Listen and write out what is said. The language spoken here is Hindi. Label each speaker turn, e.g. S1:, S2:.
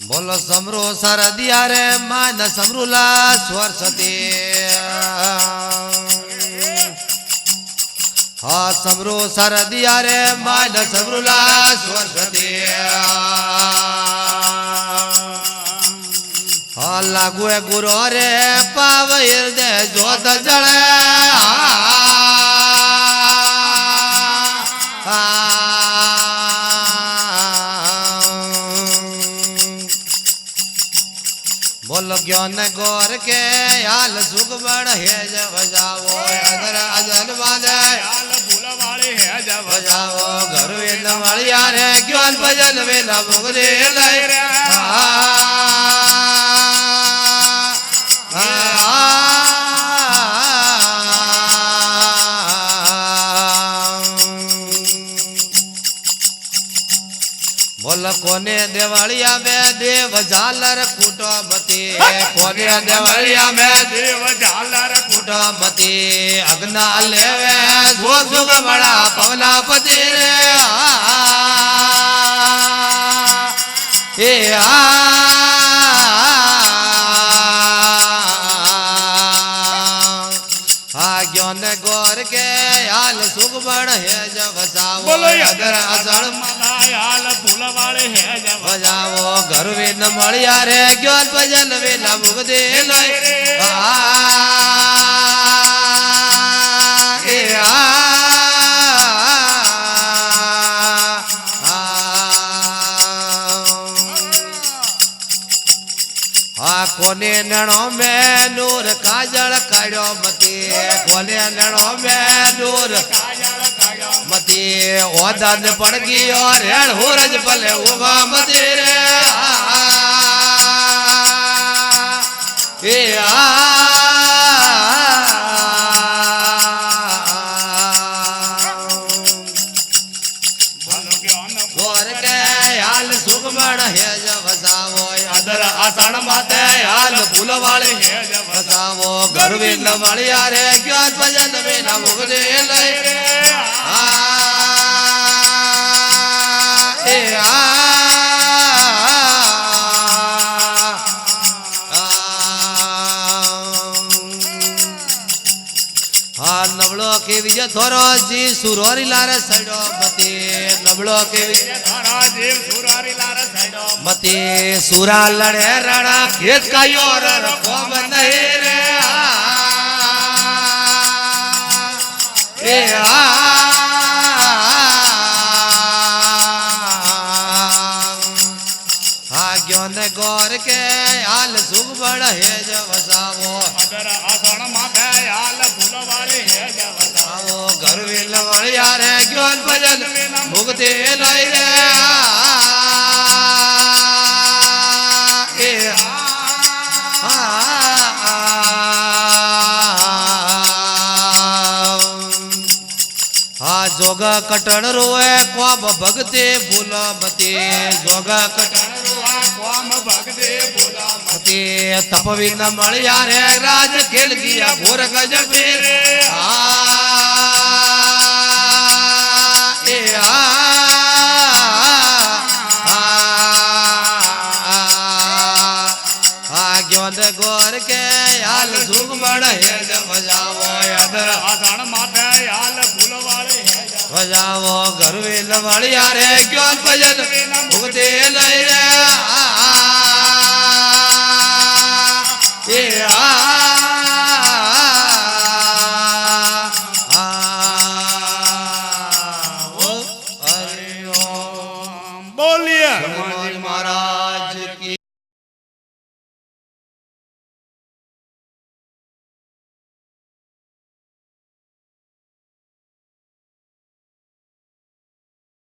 S1: बोलो समरो सरदिया रे मान समरूला स्वरसती हाँ समरो सरदिया रे मान समरूला स्वरसती हाँ लागू गुरो रे पाव हृदय जोत जड़े बोलो ज्ञान गौर के हाल सुख बड़ है जब जाओ अदर अजल बाजे हाल फूल वाले है जब जाओ घर वेद वालिया रे ज्ञान भजन वेला मुगरे ले रे बोल कोने देवालिया में देव झालर कुटुंबती कोने देवालिया में देव झालर कुटुंबती अग्ना लेवे सुख सुख बड़ा पवनापति रे ज्ञान गौर के हाल सुख बड़ है जब जाओ बोलो अदर अजड़ हाल फूल वाले है जब जाओ घर में न मड़िया रे ज्ञान भजन वेला मुगदे लय कोने नैणों में नूर काजल काढ़ो मती कोने नैणों में नूर मती ओदन पड़ गई और हेड़ होरज पले उमा मती रे गौर के हाल सुख बड़ है जब जाओ अदर आषाढ़ माते हाल फूल वाले है जब जाओ घर में न वालिया रे ज्ञान भजन में न मुगदे ले रे नबड़ो के विजय थोरो जी सुरोरी लारे साइडो मते नबड़ो के विजय थोरो जी सुरोरी लारे साइडो मते सुरा लड़े राणा खेत का योर रखो नहीं रे ज्ञान गौर के हाल सुख बड़ है जब जाओ अदर आषाढ़ माथे हाल फूल वाले है जब जाओ घर वेल वालिया रे ज्ञान भजन मुक्ति लय रे जोगा कटण रोए क्वाम भगते भूला मते जोगा कटण रोए क्वाम भगते भूला मते तपवी न मलिया रे राज खेल किया घोर गज फेरे ज्ञान गौर के हाल सुख बड़ है जब जाओ अदर आषाढ़ माथे हाल फूल वाले बजाओ घर वेल वालिया रे ज्ञान भजन मुगदे लय रे